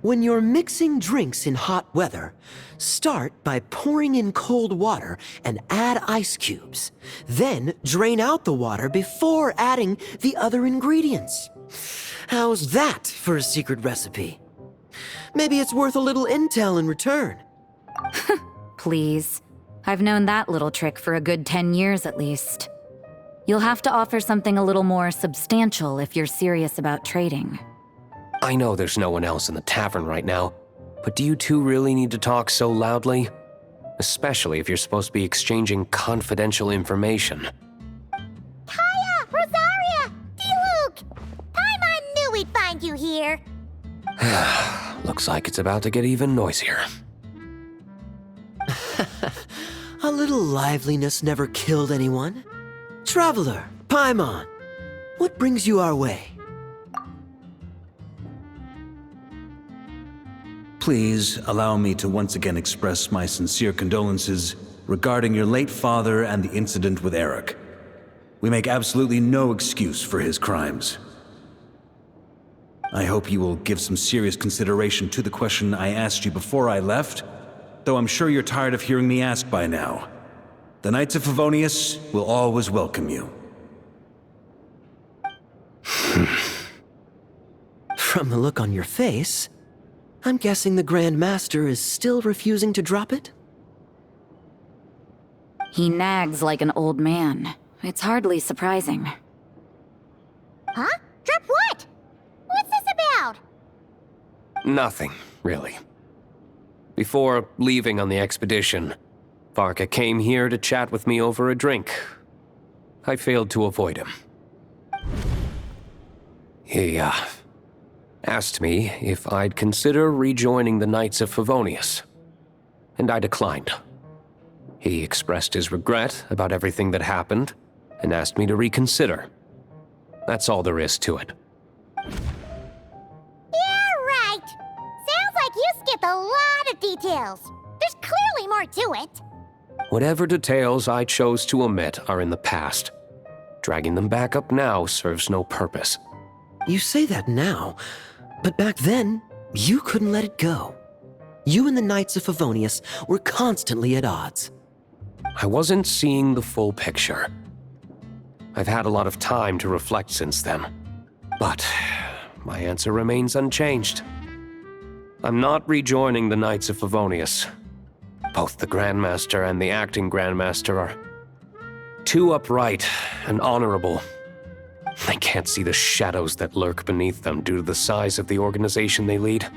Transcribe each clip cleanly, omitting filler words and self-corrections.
When you're mixing drinks in hot weather, start by pouring in cold water and add ice cubes. Then drain out the water before adding the other ingredients. How's that for a secret recipe? Maybe it's worth a little intel in return. Please. I've known that little trick for a good 10 years at least. You'll have to offer something a little more substantial if you're serious about trading. I know there's no one else in the tavern right now, but do you two really need to talk so loudly? Especially if you're supposed to be exchanging confidential information. Kaya! Rosaria! D-Luke! Paimon knew we'd find you here! Looks like it's about to get even noisier. A little liveliness never killed anyone. Traveler, Paimon, what brings you our way? Please allow me to once again express my sincere condolences regarding your late father and the incident with Eric. We make absolutely no excuse for his crimes. I hope you will give some serious consideration to the question I asked you before I left, though I'm sure you're tired of hearing me ask by now. The Knights of Favonius will always welcome you. From the look on your face, I'm guessing the Grand Master is still refusing to drop it? He nags like an old man. It's hardly surprising. Huh? Drop what? What's this about? Nothing, really. Before leaving on the expedition, Varka came here to chat with me over a drink. I failed to avoid him. He, asked me if I'd consider rejoining the Knights of Favonius, and I declined. He expressed his regret about everything that happened, and asked me to reconsider. That's all there is to it. Yeah, right. Sounds like you skipped a lot of details. There's clearly more to it. Whatever details I chose to omit are in the past. Dragging them back up now serves no purpose. You say that now, but back then, you couldn't let it go. You and the Knights of Favonius were constantly at odds. I wasn't seeing the full picture. I've had a lot of time to reflect since then, but my answer remains unchanged. I'm not rejoining the Knights of Favonius. Both the Grandmaster and the acting Grandmaster are too upright and honorable. I can't see the shadows that lurk beneath them due to the size of the organization they lead.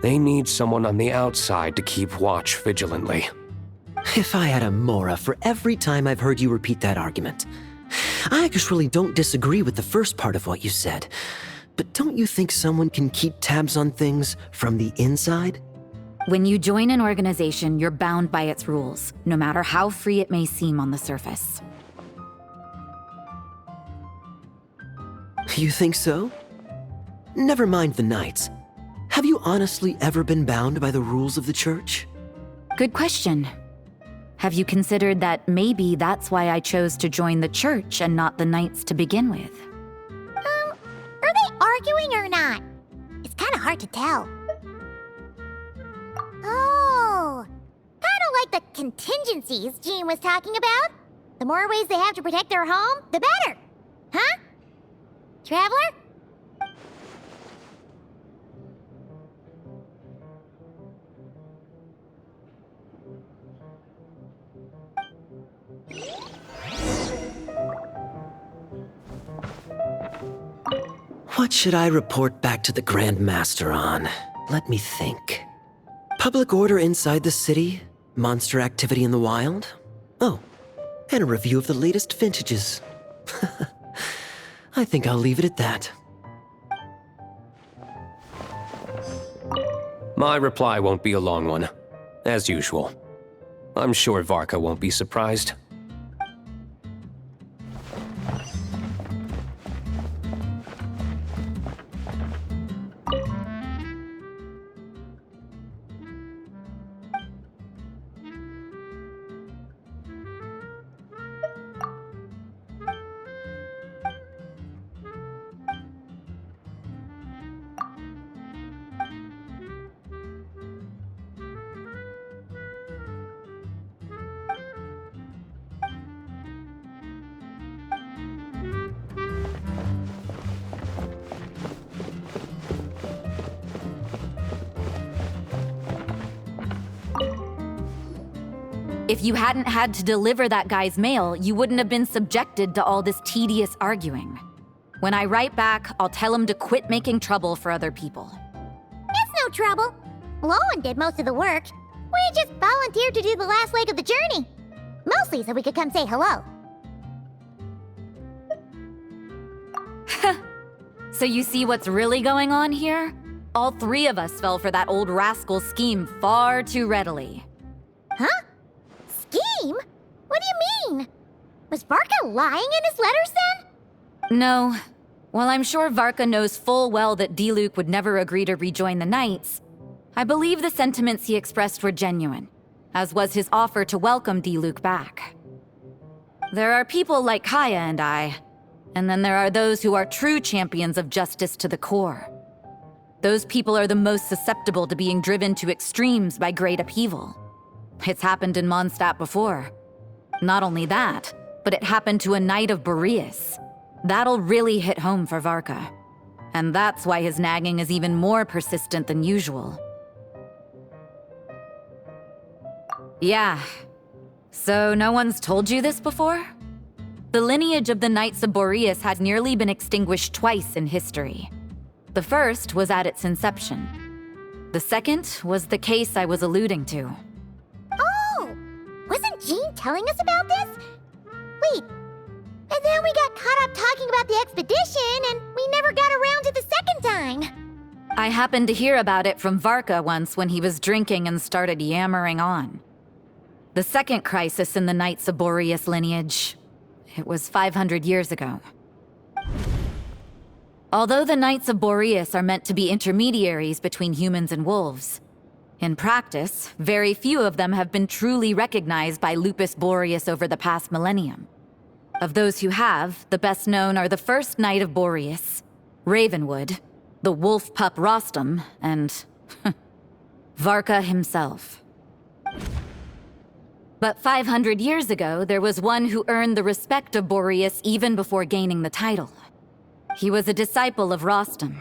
They need someone on the outside to keep watch vigilantly. If I had a Mora for every time I've heard you repeat that argument. I actually don't disagree with the first part of what you said, but don't you think someone can keep tabs on things from the inside? When you join an organization, you're bound by its rules, no matter how free it may seem on the surface. You think so? Never mind the Knights. Have you honestly ever been bound by the rules of the Church? Good question. Have you considered that maybe that's why I chose to join the Church and not the Knights to begin with? Are they arguing or not? It's kind of hard to tell. Oh, kind of like the contingencies Jean was talking about. The more ways they have to protect their home, the better. Huh? Traveler? What should I report back to the Grand Master on? Let me think. Public order inside the city, monster activity in the wild. Oh, and a review of the latest vintages. I think I'll leave it at that. My reply won't be a long one, as usual. I'm sure Varka won't be surprised. If you hadn't had to deliver that guy's mail, you wouldn't have been subjected to all this tedious arguing. When I write back, I'll tell him to quit making trouble for other people. It's no trouble. Lowen did most of the work. We just volunteered to do the last leg of the journey. Mostly so we could come say hello. So you see what's really going on here? All three of us fell for that old rascal's scheme far too readily. Huh? Scheme? What do you mean? Was Varka lying in his letters then? No. While I'm sure Varka knows full well that Diluc would never agree to rejoin the Knights, I believe the sentiments he expressed were genuine, as was his offer to welcome Diluc back. There are people like Kaya and I, and then there are those who are true champions of justice to the core. Those people are the most susceptible to being driven to extremes by great upheaval. It's happened in Mondstadt before. Not only that, but it happened to a Knight of Boreas. That'll really hit home for Varka. And that's why his nagging is even more persistent than usual. Yeah. So no one's told you this before? The lineage of the Knights of Boreas had nearly been extinguished twice in history. The first was at its inception. The second was the case I was alluding to. Oh! Wasn't Jean telling us about this? Wait, and then we got caught up talking about the expedition, and we never got around to the second time. I happened to hear about it from Varka once when he was drinking and started yammering on. The second crisis in the Knights of Boreas lineage. It was 500 years ago. Although the Knights of Boreas are meant to be intermediaries between humans and wolves, in practice, very few of them have been truly recognized by Lupus Boreas over the past millennium. Of those who have, the best known are the first Knight of Boreas, Ravenwood, the wolf pup Rostam, and Varka himself. But 500 years ago, there was one who earned the respect of Boreas even before gaining the title. He was a disciple of Rostam.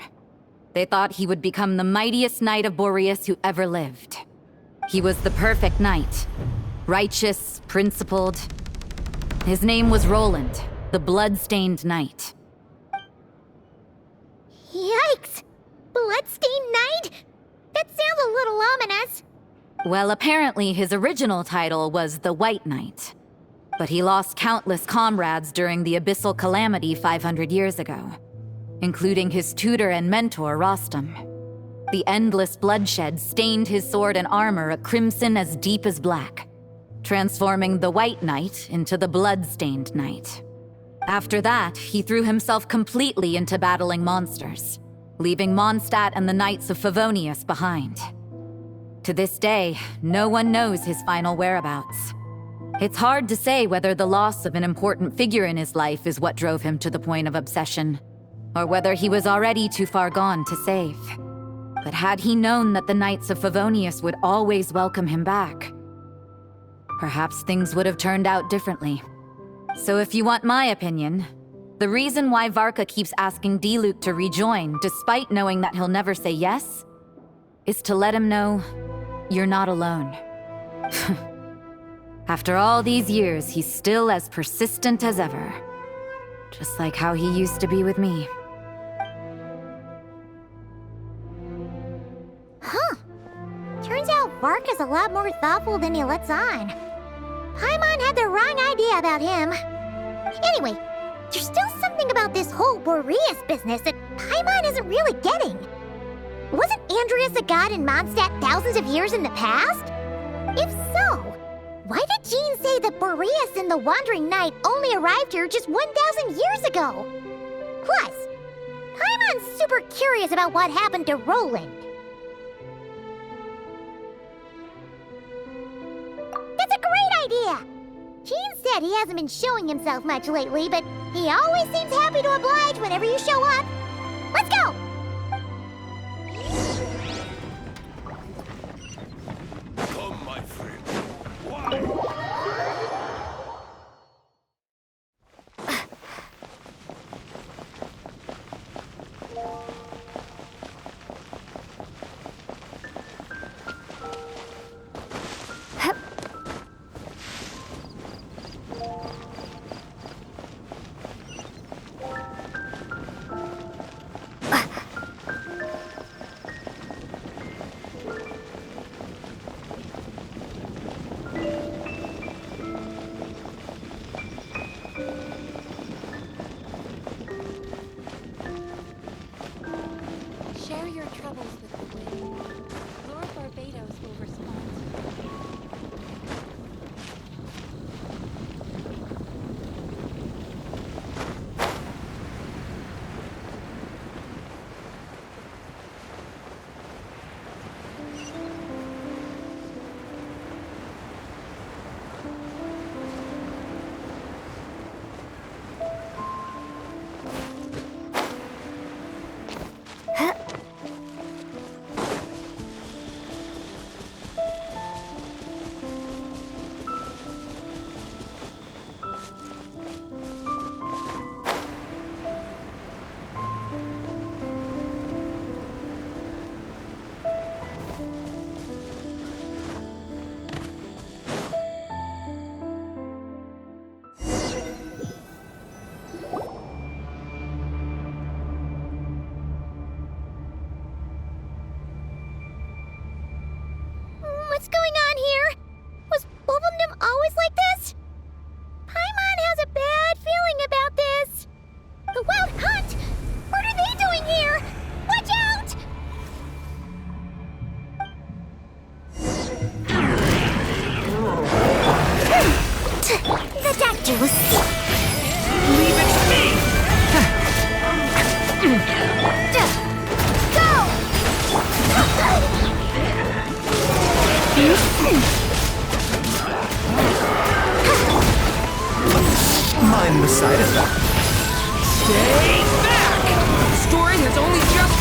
They thought he would become the mightiest Knight of Boreas who ever lived. He was the perfect knight. Righteous, principled. His name was Roland, the blood-stained knight. Yikes! Bloodstained Knight? That sounds a little ominous. Well, apparently his original title was the White Knight. But he lost countless comrades during the Abyssal Calamity 500 years ago, including his tutor and mentor, Rostam. The endless bloodshed stained his sword and armor a crimson as deep as black, transforming the White Knight into the Blood-Stained Knight. After that, he threw himself completely into battling monsters, leaving Mondstadt and the Knights of Favonius behind. To this day, no one knows his final whereabouts. It's hard to say whether the loss of an important figure in his life is what drove him to the point of obsession, or whether he was already too far gone to save. But had he known that the Knights of Favonius would always welcome him back, perhaps things would have turned out differently. So if you want my opinion, the reason why Varka keeps asking Diluc to rejoin, despite knowing that he'll never say yes, is to let him know you're not alone. After all these years, he's still as persistent as ever. Just like how he used to be with me. Huh. Turns out Varka's a lot more thoughtful than he lets on. Paimon had the wrong idea about him. Anyway, there's still something about this whole Boreas business that Paimon isn't really getting. Wasn't Andreas a god in Mondstadt thousands of years in the past? If so, why did Jean say that Boreas and the Wandering Knight only arrived here just 1,000 years ago? Plus, Paimon's super curious about what happened to Roland. That's a great idea! Jean said he hasn't been showing himself much lately, but he always seems happy to oblige whenever you show up. Let's go! Come, my friend. Mind the side effect. Stay back! The story has only just...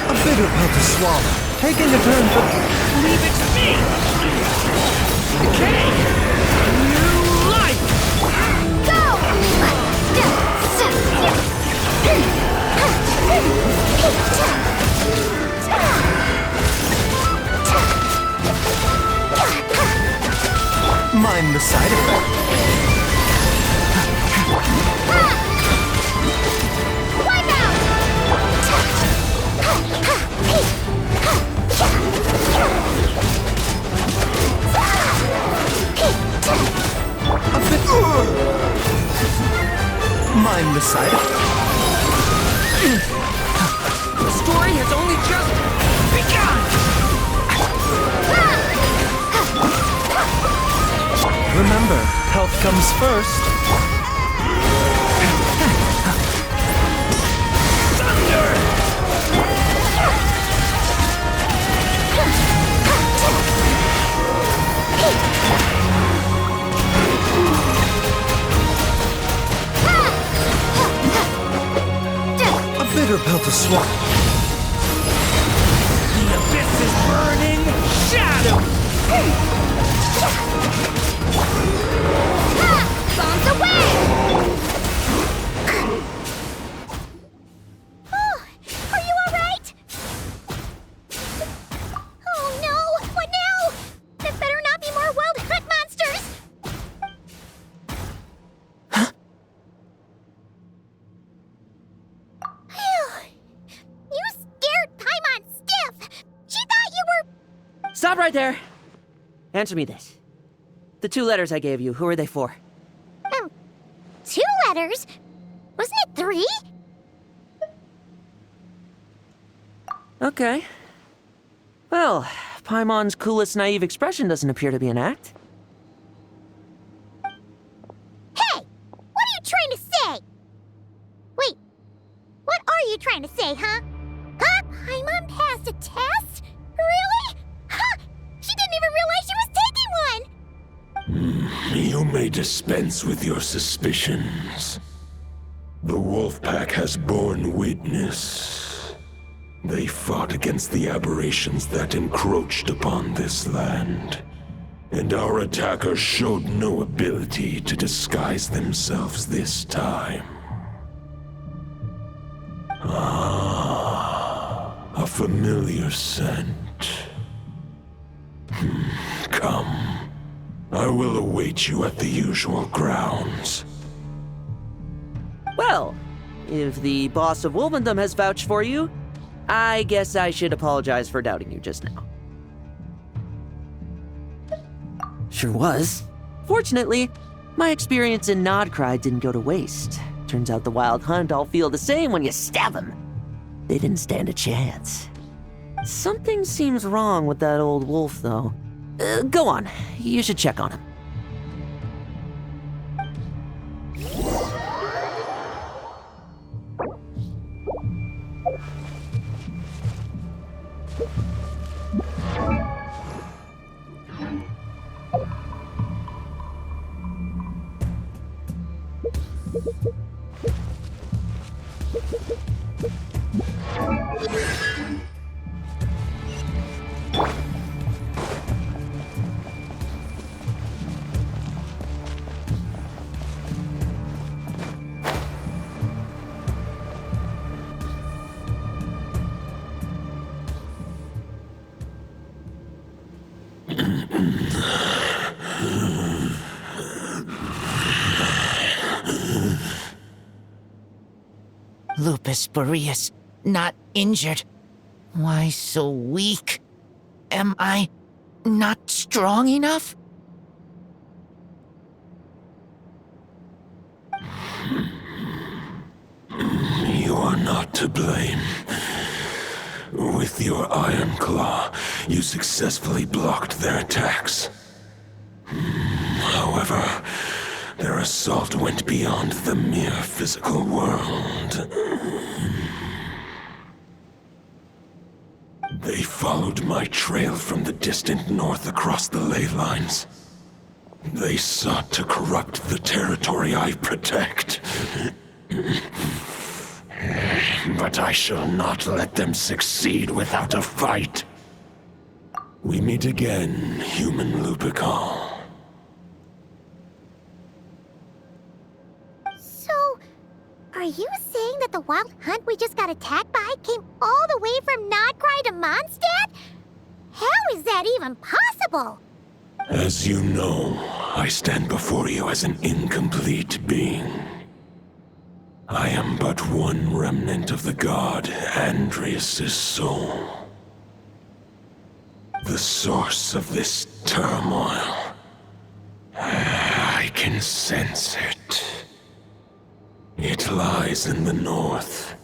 A bitter pill to swallow. Taking a turn for... Leave it to me! Okay! New life! Go! Mind the side effect. Wipe out! A bit... Mind the side effect. The story has only just begun! Remember, health comes first. A bitter pill to swallow. The abyss is burning! Shadow! Bombs away! Oh, are you alright? Oh no, what now? There better not be more wild hunt monsters! You scared Paimon stiff! She thought you were... Stop right there! Answer me this. The 2 letters I gave you, who are they for? 2 letters? Wasn't it 3? Okay. Well, Paimon's coolest naive expression doesn't appear to be an act. Hey! What are you trying to say? Wait, what are you trying to say, huh? Huh? Paimon passed a test? Really? Huh? She didn't even realize she was taking one! You may dispense with your suspicions. The Wolfpack has borne witness. They fought against the aberrations that encroached upon this land. And our attackers showed no ability to disguise themselves this time. Ah, a familiar scent. Come. I will await you at the usual grounds. Well, if the boss of Wolvendom has vouched for you, I guess I should apologize for doubting you just now. Sure was. Fortunately, my experience in Nodcry didn't go to waste. Turns out the Wild Hunt all feel the same when you stab them. They didn't stand a chance. Something seems wrong with that old wolf, though. Go on. You should check on him. Lupus Boreas, not injured. Why so weak? Am I not strong enough? You are not to blame. With your Iron Claw, you successfully blocked their attacks. However, their assault went beyond the mere physical world. followed my trail from the distant north across the ley lines. They sought to corrupt the territory I protect. But I shall not let them succeed without a fight. We meet again, human Lupical. So, are you saying that the wild hunt we just got attacked by came all the way from Nodcry to Mondstadt? How is that even possible? As you know, I stand before you as an incomplete being. I am but one remnant of the god Andrias' soul. The source of this turmoil. I can sense it. It lies in the north.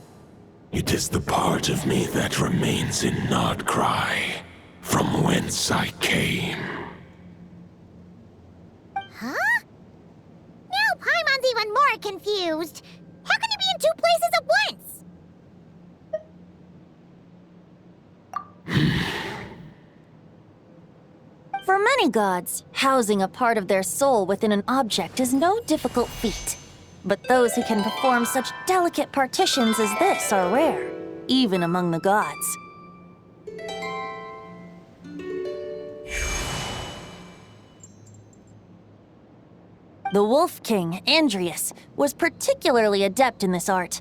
It is the part of me that remains in Nodcry, from whence I came. Huh? Now Paimon's even more confused. How can you be in two places at once? For many gods, housing a part of their soul within an object is no difficult feat. But those who can perform such delicate partitions as this are rare, even among the gods. The Wolf King, Andrias, was particularly adept in this art.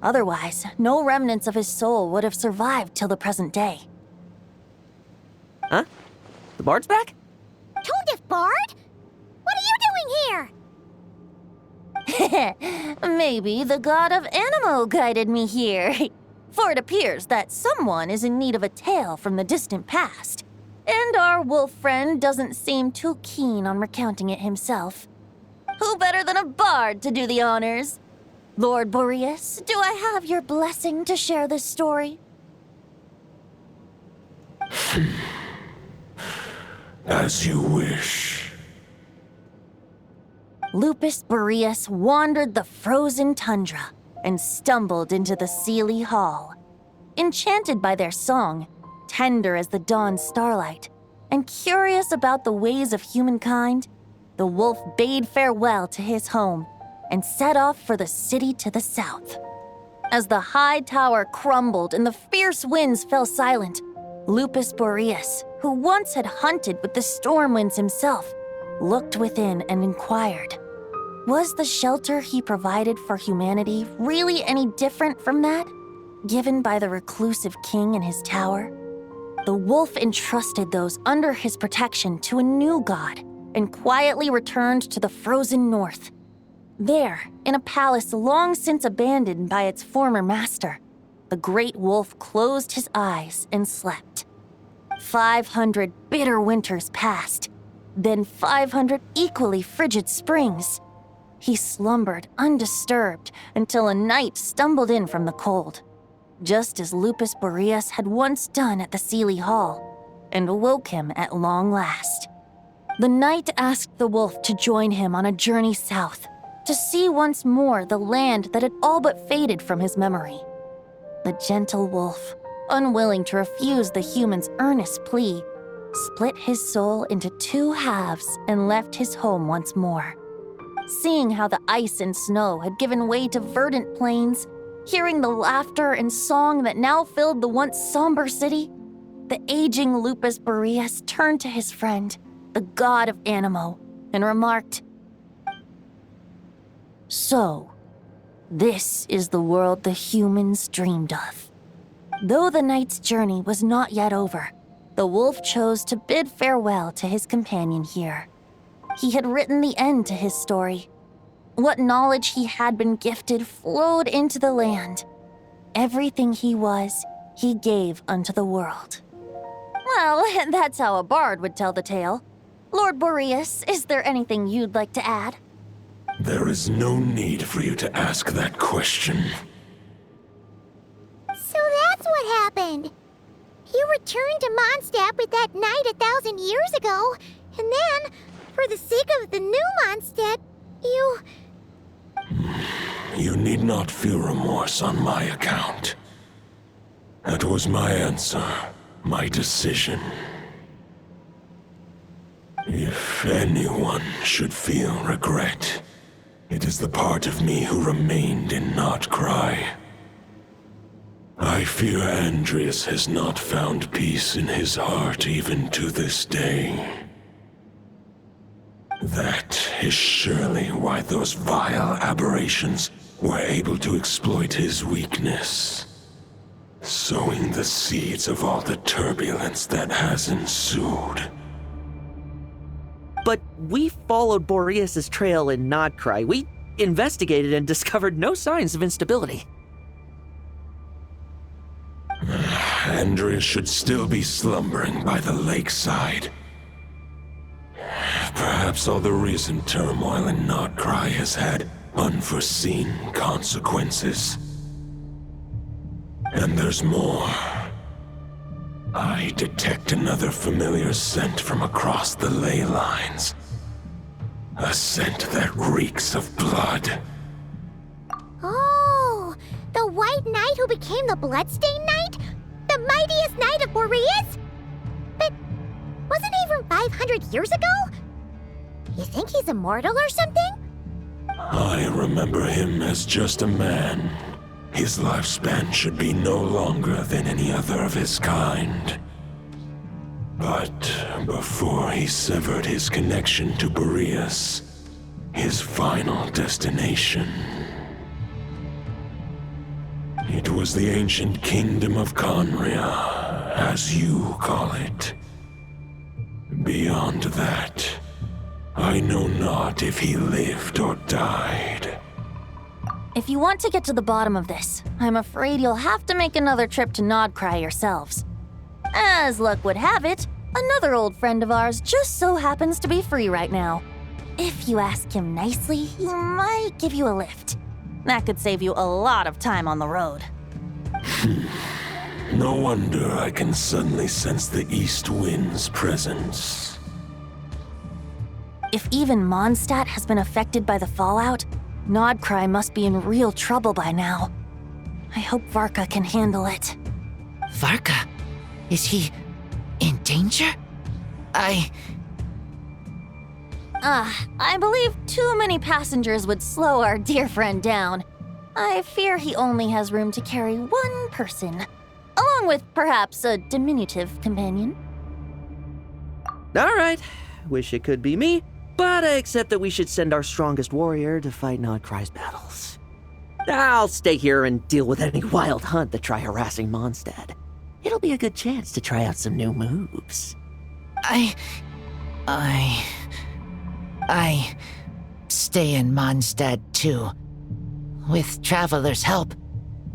Otherwise, no remnants of his soul would have survived till the present day. Huh? The bard's back? Toadif Bard? What are you doing here? Maybe the god of Animo guided me here. For it appears that someone is in need of a tale from the distant past. And our wolf friend doesn't seem too keen on recounting it himself. Who better than a bard to do the honors? Lord Boreas, do I have your blessing to share this story? As you wish. Lupus Boreas wandered the frozen tundra and stumbled into the Seelie Hall. Enchanted by their song, tender as the dawn starlight, and curious about the ways of humankind, the wolf bade farewell to his home and set off for the city to the south. As the high tower crumbled and the fierce winds fell silent, Lupus Boreas, who once had hunted with the storm winds himself, looked within and inquired, was the shelter he provided for humanity really any different from that given by the reclusive king in his tower? The wolf entrusted those under his protection to a new god and quietly returned to the frozen north. There, in a palace long since abandoned by its former master, the great wolf closed his eyes and slept. 500 bitter winters passed, then 500 equally frigid springs. He slumbered undisturbed until a night stumbled in from the cold, just as Lupus Boreas had once done at the Seelie Hall, and awoke him at long last. The night asked the wolf to join him on a journey south, to see once more the land that had all but faded from his memory. The gentle wolf, unwilling to refuse the human's earnest plea, split his soul into two halves and left his home once more. Seeing how the ice and snow had given way to verdant plains, hearing the laughter and song that now filled the once somber city, the aging Lupus Boreas turned to his friend, the god of Animo, and remarked, "So, this is the world the humans dreamed of." Though the night's journey was not yet over, the wolf chose to bid farewell to his companion here. He had written the end to his story. What knowledge he had been gifted flowed into the land. Everything he was, he gave unto the world. Well, that's how a bard would tell the tale. Lord Boreas, is there anything you'd like to add? There is no need for you to ask that question. So that's what happened. You returned to Mondstadt with that knight 1,000 years ago, and then, for the sake of the new Mondstadt, you... You need not feel remorse on my account. That was my answer, my decision. If anyone should feel regret, it is the part of me who remained in Notcry. I fear Andreas has not found peace in his heart even to this day. That is surely why those vile aberrations were able to exploit his weakness, sowing the seeds of all the turbulence that has ensued. But we followed Boreas' trail in Nodcry. We investigated and discovered no signs of instability. Andreas should still be slumbering by the lakeside. Perhaps all the recent turmoil in Notcry has had unforeseen consequences. And there's more. I detect another familiar scent from across the ley lines. A scent that reeks of blood. Oh, the White Knight who became the Bloodstained Knight? The mightiest knight of Boreas? But wasn't he from 500 years ago? You think he's immortal or something? I remember him as just a man. His lifespan should be no longer than any other of his kind. But before he severed his connection to Boreas, his final destination, it was the ancient kingdom of Conria, as you call it. Beyond that, I know not if he lived or died. If you want to get to the bottom of this, I'm afraid you'll have to make another trip to Nodcry yourselves. As luck would have it, another old friend of ours just so happens to be free right now. If you ask him nicely, he might give you a lift. That could save you a lot of time on the road. No wonder I can suddenly sense the east wind's presence. If even Mondstadt has been affected by the fallout, Nodcry must be in real trouble by now. I hope Varka can handle it. Varka? Is he in danger? I believe too many passengers would slow our dear friend down. I fear he only has room to carry one person, along with perhaps a diminutive companion. All right, wish it could be me, but I accept that we should send our strongest warrior to fight Nodcry's battles. I'll stay here and deal with any wild hunt that try harassing Mondstadt. It'll be a good chance to try out some new moves. I stay in Mondstadt too. With Traveler's help,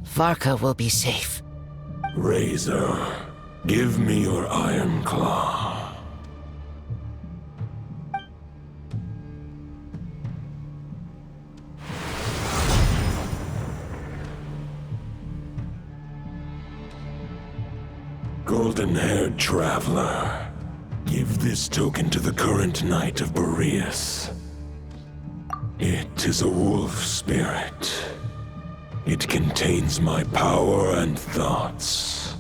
Varka will be safe. Razor, give me your iron claw. Golden-haired traveler, give this token to the current knight of Boreas. It is a wolf spirit. It contains my power and thoughts.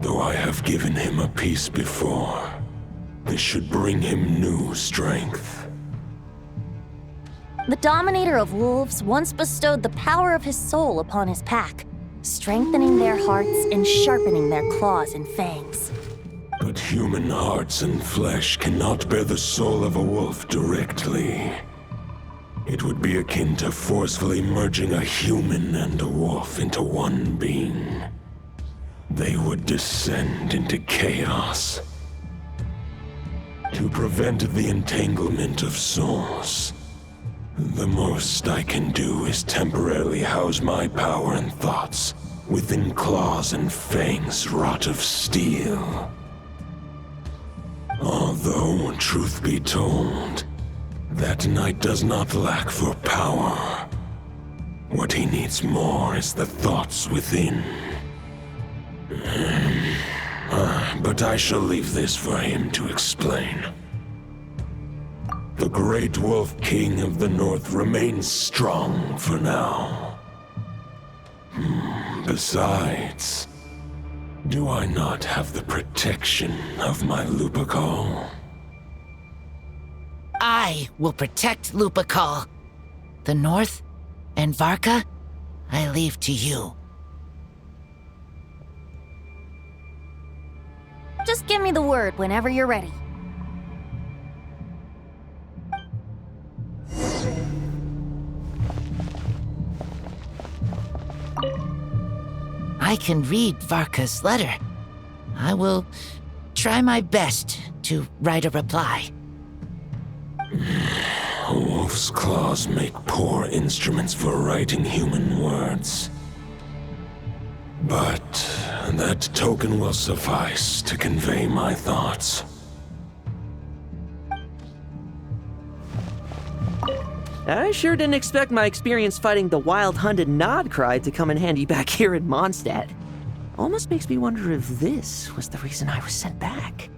Though I have given him a piece before, this should bring him new strength. The Dominator of Wolves once bestowed the power of his soul upon his pack, strengthening their hearts and sharpening their claws and fangs. But human hearts and flesh cannot bear the soul of a wolf directly. It would be akin to forcefully merging a human and a wolf into one being. They would descend into chaos. To prevent the entanglement of souls, the most I can do is temporarily house my power and thoughts within claws and fangs wrought of steel. Although, truth be told, that knight does not lack for power. What he needs more is the thoughts within. But I shall leave this for him to explain. The Great Wolf King of the North remains strong for now. Besides, Do I not have the protection of my Lupacol? I will protect Lupacol. The North and Varka, I leave to you. Just give me the word whenever you're ready. I can read Varka's letter. I will try my best to write a reply. A wolf's claws make poor instruments for writing human words. But that token will suffice to convey my thoughts. I sure didn't expect my experience fighting the wild-hunted Nodcry to come in handy back here in Mondstadt. Almost makes me wonder if this was the reason I was sent back.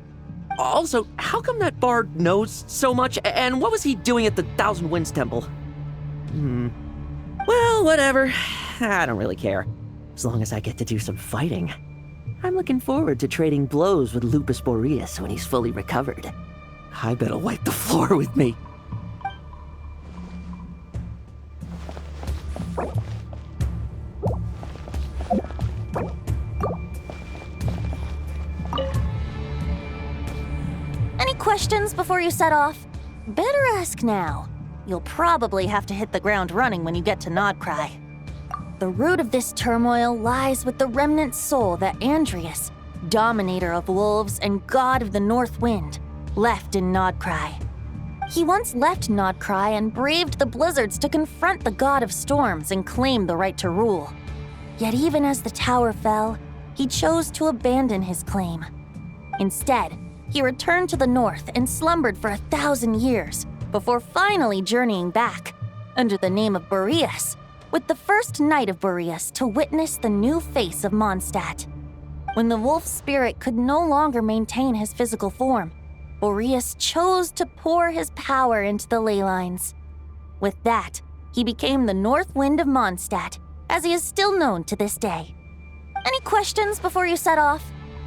Also, how come that bard knows so much, and what was he doing at the Thousand Winds Temple? Well, whatever. I don't really care. As long as I get to do some fighting. I'm looking forward to trading blows with Lupus Boreas when he's fully recovered. I bet he'll wipe the floor with me. Any questions before you set off? Better ask now. You'll probably have to hit the ground running when you get to Nodcry. The root of this turmoil lies with the remnant soul that Andreas, dominator of wolves and god of the North Wind, left in Nodcry. He once left Nodcry and braved the blizzards to confront the god of storms and claim the right to rule. Yet even as the tower fell, he chose to abandon his claim. Instead, he returned to the north and slumbered for 1,000 years before finally journeying back, under the name of Boreas, with the first Knight of Boreas to witness the new face of Mondstadt. When the wolf spirit could no longer maintain his physical form, Boreas chose to pour his power into the ley lines. With that, he became the North Wind of Mondstadt, as he is still known to this day. Any questions before you set off?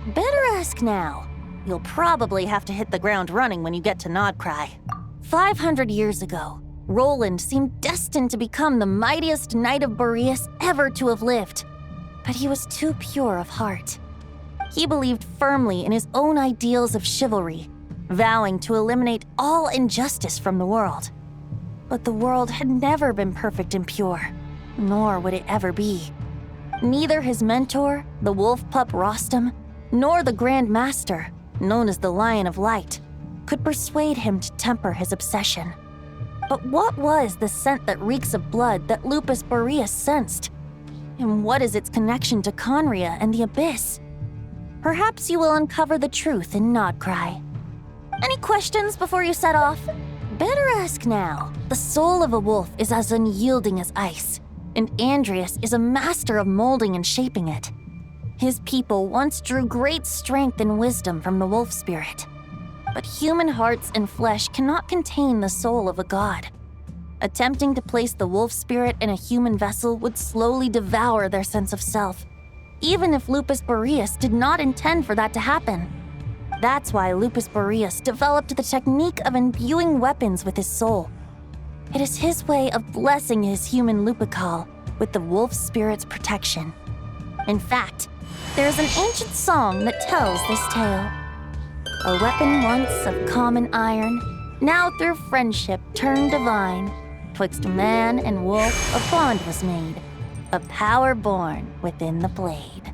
Better ask now. You'll probably have to hit the ground running when you get to Nodcry. 500 years ago, Roland seemed destined to become the mightiest Knight of Boreas ever to have lived. But he was too pure of heart. He believed firmly in his own ideals of chivalry, vowing to eliminate all injustice from the world. But the world had never been perfect and pure, nor would it ever be. Neither his mentor, the wolf pup Rostam, nor the Grand Master, known as the Lion of Light, could persuade him to temper his obsession. But what was the scent that reeks of blood that Lupus Boreas sensed? And what is its connection to Conria and the Abyss? Perhaps you will uncover the truth in Nodcry. Any questions before you set off? Better ask now. The soul of a wolf is as unyielding as ice, and Andreas is a master of molding and shaping it. His people once drew great strength and wisdom from the wolf spirit. But human hearts and flesh cannot contain the soul of a god. Attempting to place the wolf spirit in a human vessel would slowly devour their sense of self, even if Lupus Boreas did not intend for that to happen. That's why Lupus Boreas developed the technique of imbuing weapons with his soul. It is his way of blessing his human Lupacol with the wolf spirit's protection. In fact, there is an ancient song that tells this tale. A weapon once of common iron, now through friendship turned divine. Twixt man and wolf a bond was made, a power born within the blade.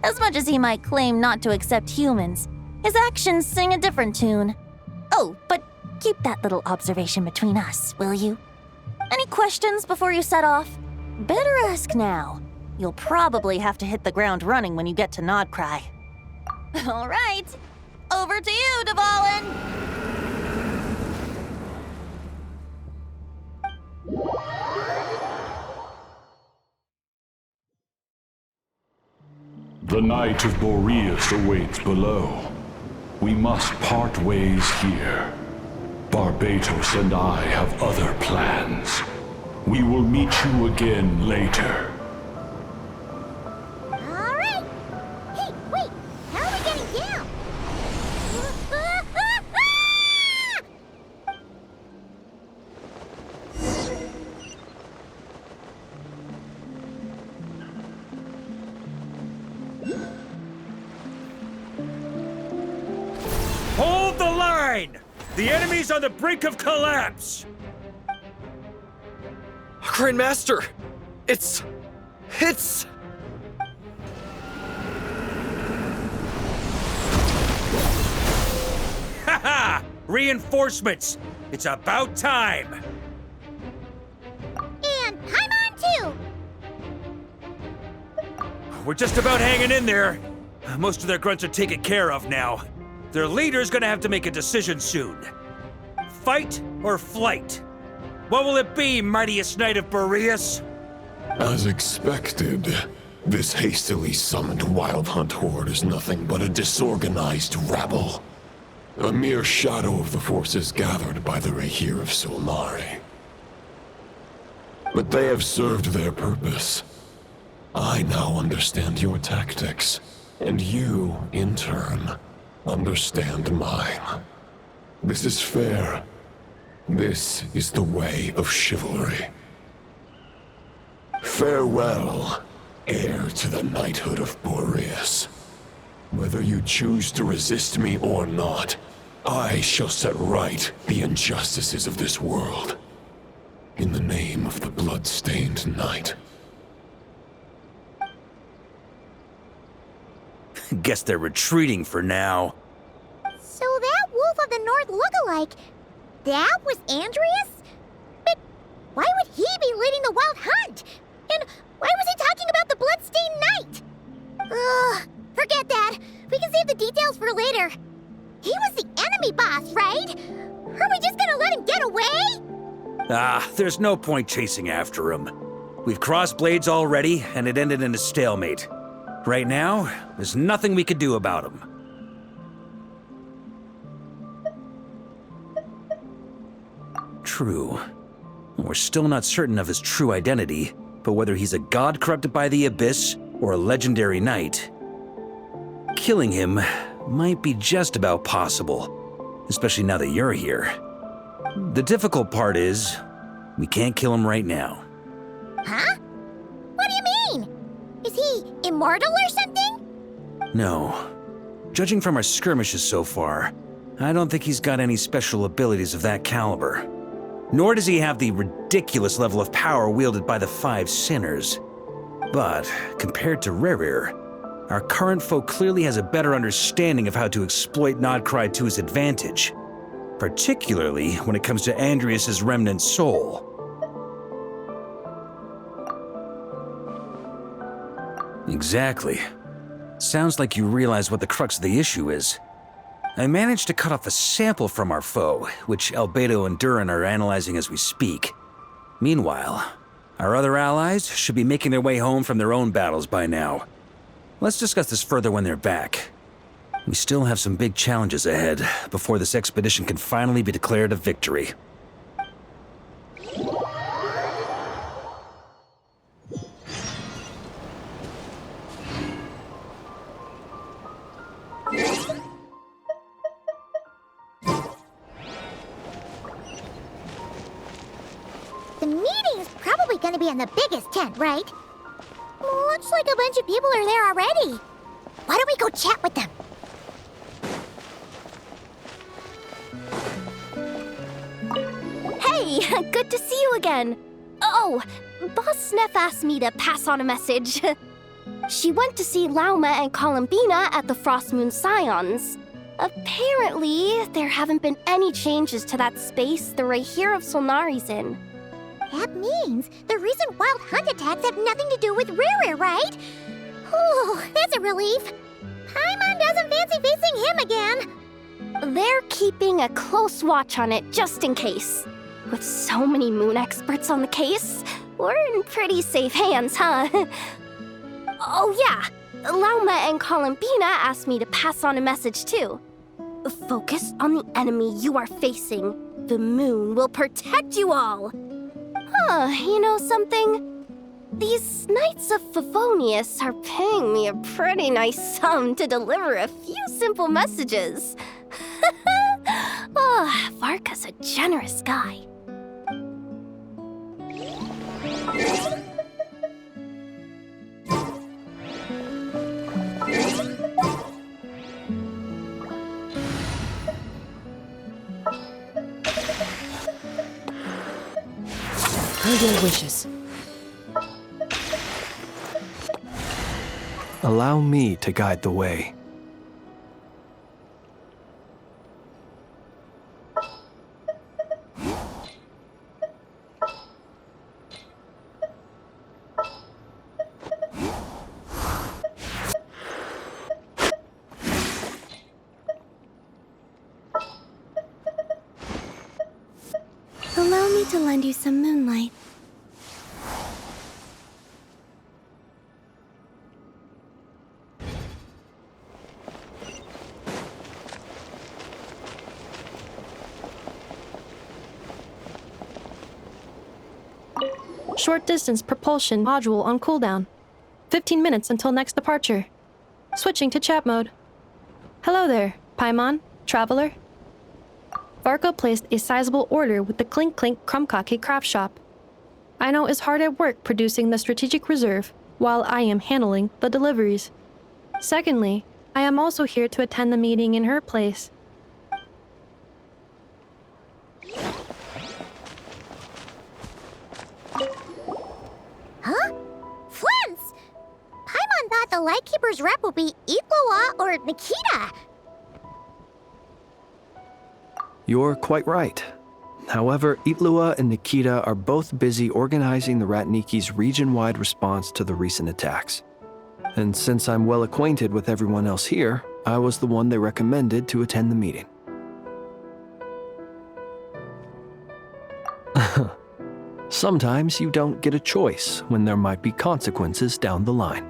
As much as he might claim not to accept humans, his actions sing a different tune. Oh, but keep that little observation between us, will you? Any questions before you set off? Better ask now. You'll probably have to hit the ground running when you get to Nodcry. All right, over to you, Dvalin! The Knight of Boreas awaits below. We must part ways here. Barbatos and I have other plans. We will meet you again later. All right, line! The enemy's on the brink of collapse! Grandmaster! It's... Haha! Reinforcements! It's about time! And Paimon too! We're just about hanging in there. Most of their grunts are taken care of now. Their leader's gonna have to make a decision soon. Fight or flight? What will it be, mightiest knight of Boreas? As expected, this hastily summoned Wild Hunt horde is nothing but a disorganized rabble. A mere shadow of the forces gathered by the Rahir of Solnari. But they have served their purpose. I now understand your tactics, and you, in turn, understand mine. This is fair. This is the way of chivalry. Farewell, heir to the knighthood of Boreas. Whether you choose to resist me or not, I shall set right the injustices of this world. In the name of the blood-stained knight. Guess they're retreating for now. So that Wolf of the North look-alike, that was Andreas? But why would he be leading the Wild Hunt? And why was he talking about the Bloodstained Knight? Ugh, forget that. We can save the details for later. He was the enemy boss, right? Are we just gonna let him get away? There's no point chasing after him. We've crossed blades already, and it ended in a stalemate. Right now, there's nothing we could do about him. True. We're still not certain of his true identity, but whether he's a god corrupted by the Abyss or a legendary knight, killing him might be just about possible, especially now that you're here. The difficult part is, we can't kill him right now. Huh? What do you mean? Is he immortal or something? No. Judging from our skirmishes so far, I don't think he's got any special abilities of that caliber. Nor does he have the ridiculous level of power wielded by the Five Sinners. But, compared to Rerir, our current foe clearly has a better understanding of how to exploit Nodcry to his advantage, particularly when it comes to Andreas' remnant soul. Exactly. Sounds like you realize what the crux of the issue is. I managed to cut off a sample from our foe, which Albedo and Durin are analyzing as we speak. Meanwhile, our other allies should be making their way home from their own battles by now. Let's discuss this further when they're back. We still have some big challenges ahead before this expedition can finally be declared a victory. The meeting's probably gonna be in the biggest tent, right? Looks like a bunch of people are there already. Why don't we go chat with them? Hey, good to see you again. Oh, Boss Neff asked me to pass on a message. She went to see Lauma and Columbina at the Frost Moon Scions. Apparently, there haven't been any changes to that space the Rahir of Solnari's in. That means the recent Wild Hunt attacks have nothing to do with Rerir, right? Oh, that's a relief. Paimon doesn't fancy facing him again. They're keeping a close watch on it just in case. With so many moon experts on the case, we're in pretty safe hands, huh? Oh yeah, Lauma and Columbina asked me to pass on a message too. Focus on the enemy you are facing. The moon will protect you all. Huh, you know something? These Knights of Favonius are paying me a pretty nice sum to deliver a few simple messages. Oh, Varka's a generous guy. your wishes. Allow me to guide the way. Allow me to lend you some moonlight. Short distance propulsion module on cooldown. 15 minutes until next departure. Switching to chat mode. Hello there, Paimon, traveler. Varka placed a sizable order with the Clink Clink Krumkake craft shop. Aino is hard at work producing the strategic reserve, while I am handling the deliveries. Secondly, I am also here to attend the meeting in her place. Huh? Flint's! Paimon thought the Lightkeeper's rep would be Itlua or Nikita. You're quite right. However, Itlua and Nikita are both busy organizing the Ratniki's region-wide response to the recent attacks. And since I'm well acquainted with everyone else here, I was the one they recommended to attend the meeting. Sometimes you don't get a choice when there might be consequences down the line.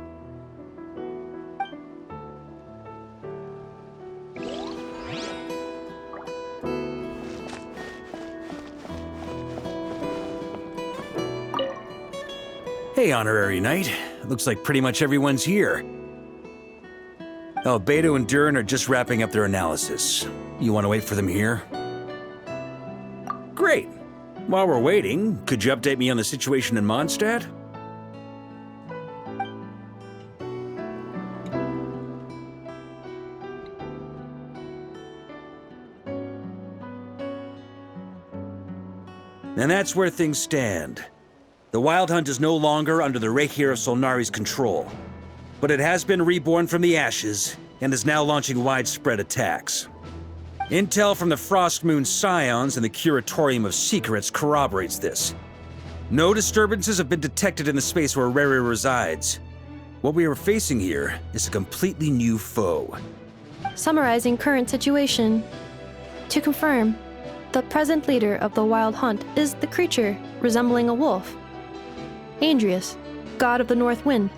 Hey, Honorary Knight. Looks like pretty much everyone's here. Albedo and Durin are just wrapping up their analysis. You want to wait for them here? Great. While we're waiting, could you update me on the situation in Mondstadt? And that's where things stand. The Wild Hunt is no longer under the Reikir of Solnari's control, but it has been reborn from the ashes and is now launching widespread attacks. Intel from the Frostmoon Scions and the Curatorium of Secrets corroborates this. No disturbances have been detected in the space where Rere resides. What we are facing here is a completely new foe. Summarizing current situation. To confirm, the present leader of the Wild Hunt is the creature resembling a wolf. Andrius, god of the North Wind.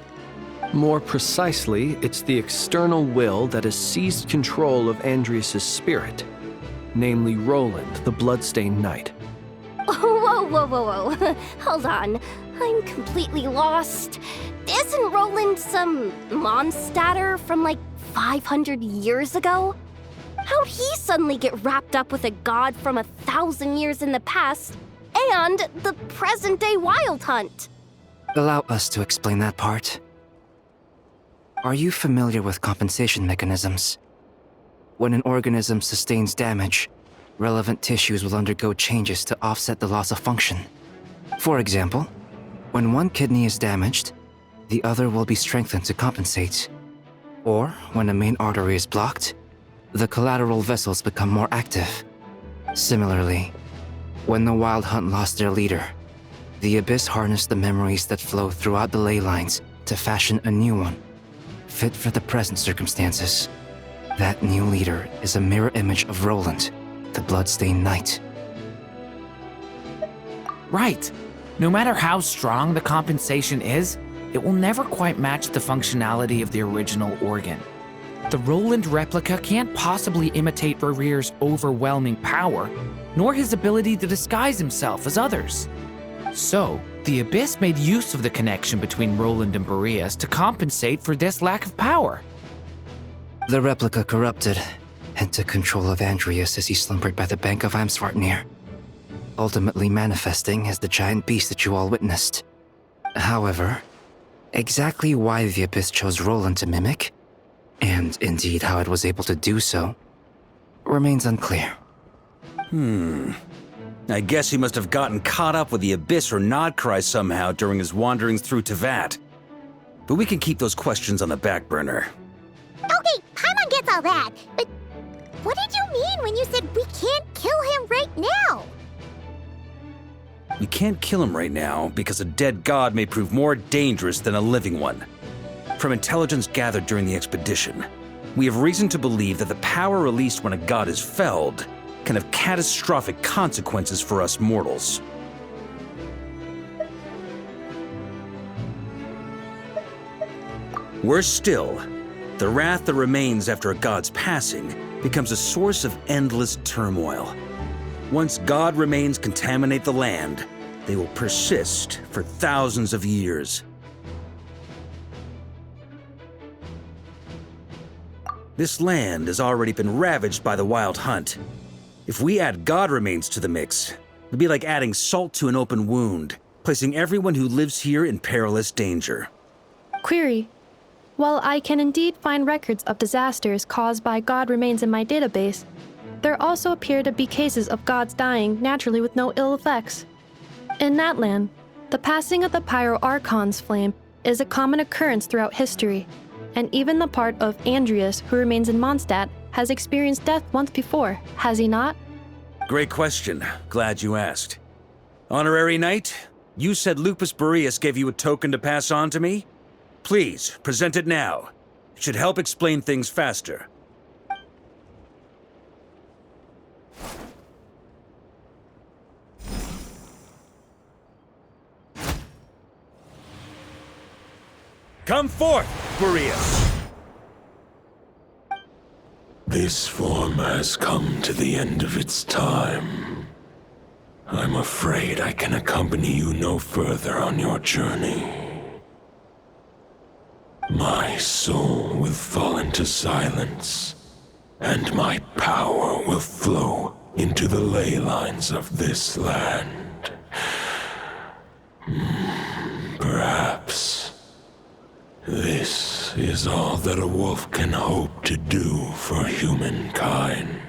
More precisely, it's the external will that has seized control of Andrius' spirit, namely Roland, the Bloodstained Knight. Whoa, whoa, whoa, whoa. Hold on. I'm completely lost. Isn't Roland some Mondstadter from like 500 years ago? How'd he suddenly get wrapped up with a god from 1,000 years in the past and the present-day Wild Hunt? Allow us to explain that part. Are you familiar with compensation mechanisms? When an organism sustains damage, relevant tissues will undergo changes to offset the loss of function. For example, when one kidney is damaged, the other will be strengthened to compensate. Or, when a main artery is blocked, the collateral vessels become more active. Similarly, when the Wild Hunt lost their leader, the Abyss harnessed the memories that flow throughout the ley lines to fashion a new one, fit for the present circumstances. That new leader is a mirror image of Roland, the Bloodstained Knight. Right. No matter how strong the compensation is, it will never quite match the functionality of the original organ. The Roland replica can't possibly imitate Rere's overwhelming power, nor his ability to disguise himself as others. So, the Abyss made use of the connection between Roland and Boreas to compensate for this lack of power. The replica corrupted and took control of Andrius as he slumbered by the bank of Amsvartnir, ultimately manifesting as the giant beast that you all witnessed. However, exactly why the Abyss chose Roland to mimic, and indeed how it was able to do so, remains unclear. I guess he must have gotten caught up with the Abyss or Nodcry somehow during his wanderings through Tevat. But we can keep those questions on the back burner. Okay, Paimon gets all that, but what did you mean when you said we can't kill him right now? We can't kill him right now because a dead god may prove more dangerous than a living one. From intelligence gathered during the expedition, we have reason to believe that the power released when a god is felled can have catastrophic consequences for us mortals. Worse still, the wrath that remains after a god's passing becomes a source of endless turmoil. Once god remains contaminate the land, they will persist for thousands of years. This land has already been ravaged by the Wild Hunt. If we add god remains to the mix, it'd be like adding salt to an open wound, placing everyone who lives here in perilous danger. Query. While I can indeed find records of disasters caused by god remains in my database, there also appear to be cases of gods dying naturally with no ill effects. In that land, the passing of the Pyro-Archon's flame is a common occurrence throughout history, and even the part of Andreas who remains in Mondstadt has experienced death once before, has he not? Great question. Glad you asked. Honorary Knight, you said Lupus Boreas gave you a token to pass on to me? Please, present it now. It should help explain things faster. Come forth, Boreas! This form has come to the end of its time. I'm afraid I can accompany you no further on your journey. My soul will fall into silence, and my power will flow into the ley lines of this land. Perhaps this is all that a wolf can hope to do for humankind.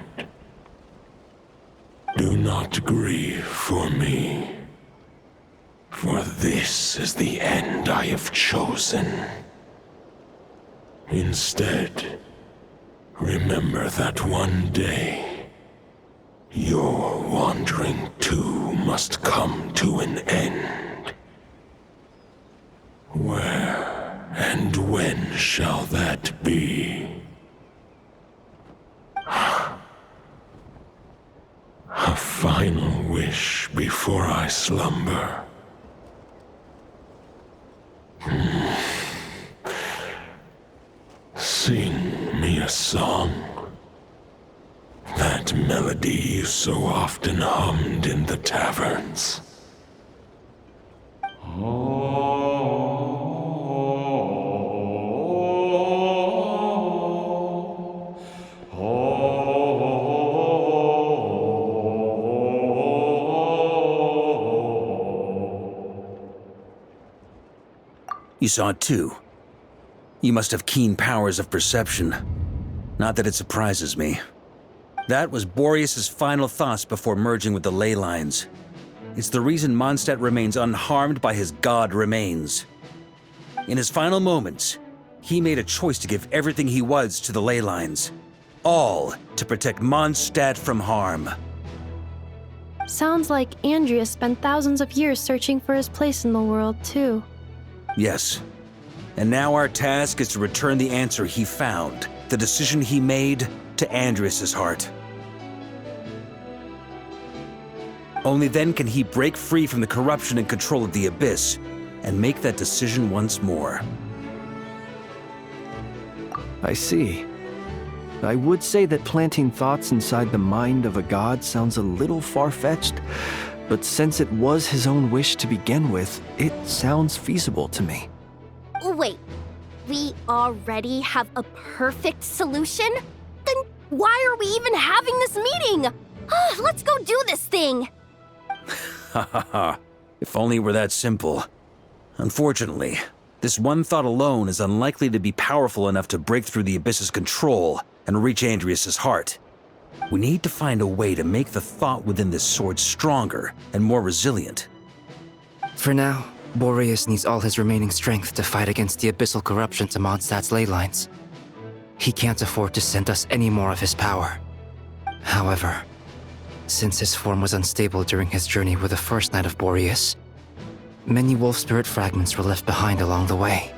Do not grieve for me, for this is the end I have chosen. Instead, remember that one day, your wandering too must come to an end. Where and when shall that be? A final wish before I slumber. Sing me a song. That melody you so often hummed in the taverns. You saw it too. You must have keen powers of perception. Not that it surprises me. That was Boreas' final thoughts before merging with the ley lines. It's the reason Mondstadt remains unharmed by his god remains. In his final moments, he made a choice to give everything he was to the ley lines. All to protect Mondstadt from harm. Sounds like Andreas spent thousands of years searching for his place in the world, too. Yes. And now our task is to return the answer he found, the decision he made, to Andreas' heart. Only then can he break free from the corruption and control of the Abyss, and make that decision once more. I see. I would say that planting thoughts inside the mind of a god sounds a little far-fetched, but since it was his own wish to begin with, it sounds feasible to me. Wait, we already have a perfect solution? Then why are we even having this meeting? Let's go do this thing! Ha ha ha. If only it were that simple. Unfortunately, this one thought alone is unlikely to be powerful enough to break through the Abyss's control and reach Andreas' heart. We need to find a way to make the thought within this sword stronger and more resilient. For now, Boreas needs all his remaining strength to fight against the abyssal corruption to Mondstadt's ley lines. He can't afford to send us any more of his power. However, since his form was unstable during his journey with the first Knight of Boreas, many wolf spirit fragments were left behind along the way.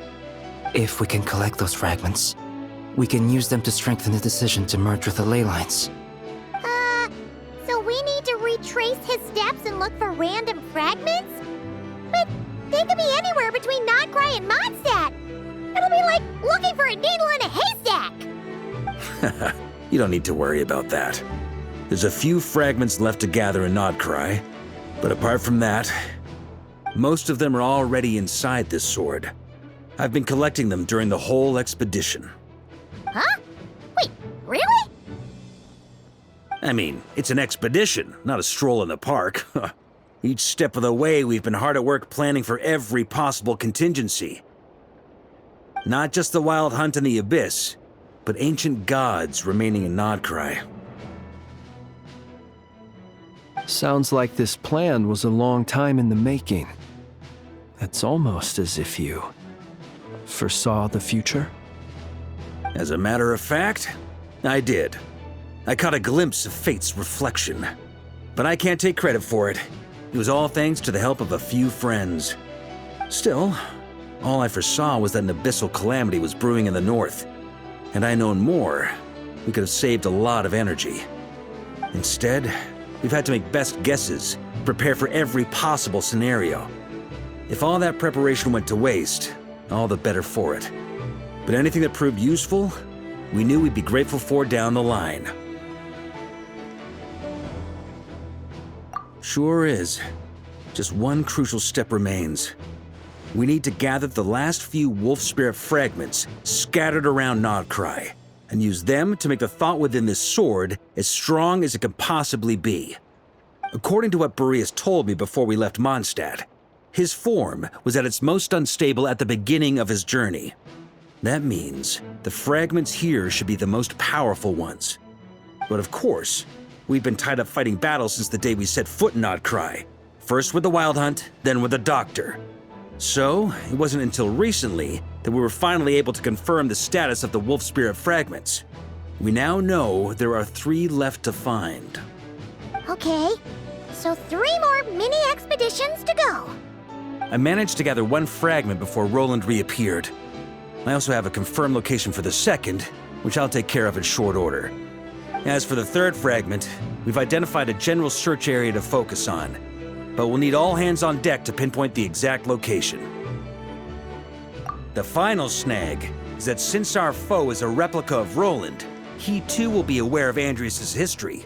If we can collect those fragments, we can use them to strengthen the decision to merge with the ley lines. So we need to retrace his steps and look for random fragments? But they could be anywhere between Nodcry and Mondstadt. It'll be like looking for a needle in a haystack. You don't need to worry about that. There's a few fragments left to gather in Nodcry, but apart from that, most of them are already inside this sword. I've been collecting them during the whole expedition. Huh? Wait, really? I mean, it's an expedition, not a stroll in the park. Each step of the way, we've been hard at work planning for every possible contingency. Not just the wild hunt in the abyss, but ancient gods remaining in Nodcry. Sounds like this plan was a long time in the making. It's almost as if you foresaw the future. As a matter of fact, I did. I caught a glimpse of fate's reflection. But I can't take credit for it. It was all thanks to the help of a few friends. Still, all I foresaw was that an abyssal calamity was brewing in the north. Had I known more, we could have saved a lot of energy. Instead, we've had to make best guesses, prepare for every possible scenario. If all that preparation went to waste, all the better for it. But anything that proved useful, we knew we'd be grateful for down the line. Sure is. Just one crucial step remains. We need to gather the last few wolf spirit fragments scattered around Nodcry, and use them to make the thought within this sword as strong as it can possibly be. According to what Boreas told me before we left Mondstadt, his form was at its most unstable at the beginning of his journey. That means the fragments here should be the most powerful ones. But of course, we've been tied up fighting battles since the day we set foot in Nodcry. First with the Wild Hunt, then with the Doctor. So, it wasn't until recently that we were finally able to confirm the status of the Wolf Spirit fragments. We now know there are 3 left to find. Okay, so 3 more mini expeditions to go. I managed to gather 1 fragment before Roland reappeared. I also have a confirmed location for the second, which I'll take care of in short order. As for the 3rd fragment, we've identified a general search area to focus on, but we'll need all hands on deck to pinpoint the exact location. The final snag is that since our foe is a replica of Roland, he too will be aware of Andrias' history.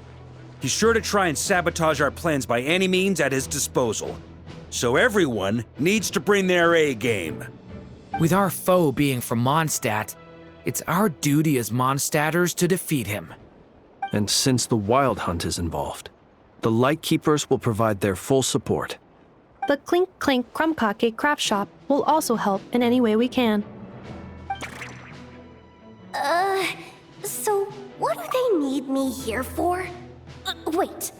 He's sure to try and sabotage our plans by any means at his disposal. So everyone needs to bring their A-game. With our foe being from Mondstadt, it's our duty as Mondstadters to defeat him. And since the Wild Hunt is involved, the Lightkeepers will provide their full support. The Clink Clink Krumkake craft shop will also help in any way we can. So what do they need me here for? Wait,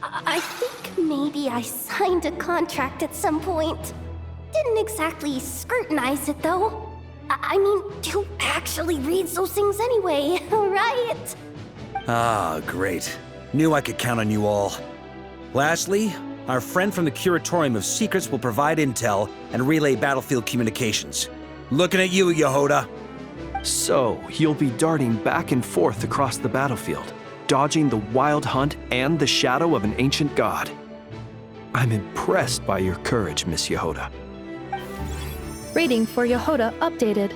I think maybe I signed a contract at some point. Didn't exactly scrutinize it though. I mean, who actually reads those things anyway, right? Ah, great. Knew I could count on you all. Lastly, our friend from the Curatorium of Secrets will provide intel and relay battlefield communications. Looking at you, Yehoda. So, you'll be darting back and forth across the battlefield, dodging the Wild Hunt and the shadow of an ancient god. I'm impressed by your courage, Miss Yehoda. Rating for Yehoda updated.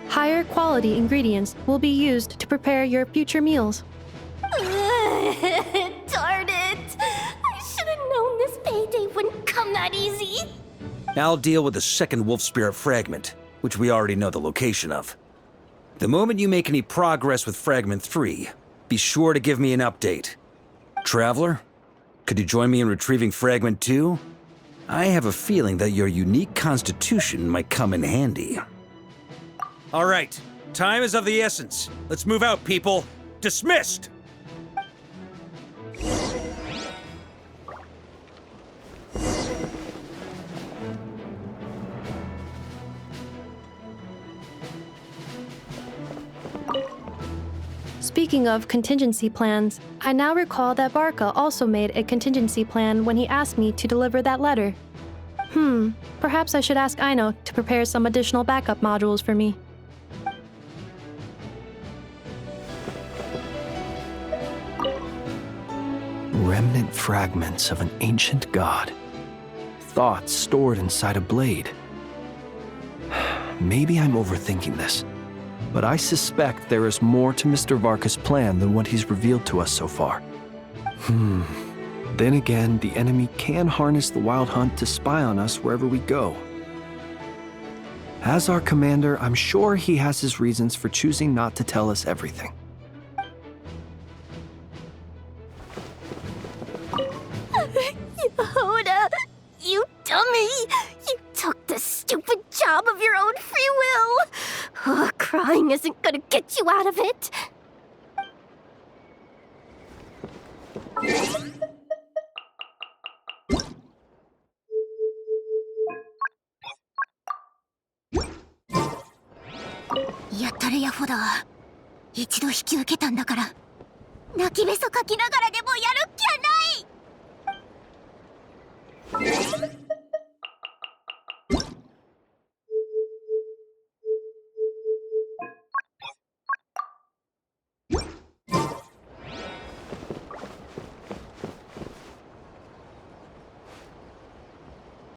Higher quality ingredients will be used to prepare your future meals. Darn it! I should have known this payday wouldn't come that easy. I'll deal with the second Wolf Spirit fragment, which we already know the location of. The moment you make any progress with Fragment 3, be sure to give me an update. Traveler, could you join me in retrieving Fragment 2? I have a feeling that your unique constitution might come in handy. All right, time is of the essence. Let's move out, people. Dismissed! Speaking of contingency plans, I now recall that Barca also made a contingency plan when he asked me to deliver that letter. Perhaps I should ask Aino to prepare some additional backup modules for me. Remnant fragments of an ancient god. Thoughts stored inside a blade. Maybe I'm overthinking this, but I suspect there is more to Mr. Varka's plan than what he's revealed to us so far. Then again, the enemy can harness the Wild Hunt to spy on us wherever we go. As our commander, I'm sure he has his reasons for choosing not to tell us everything. Yehuda, you dummy! You took the stupid job of your own free will! Oh, crying isn't gonna get you out of it!やったれヤホだ。一度引き受けたんだから、泣きべそかきながらでもやるっきゃない。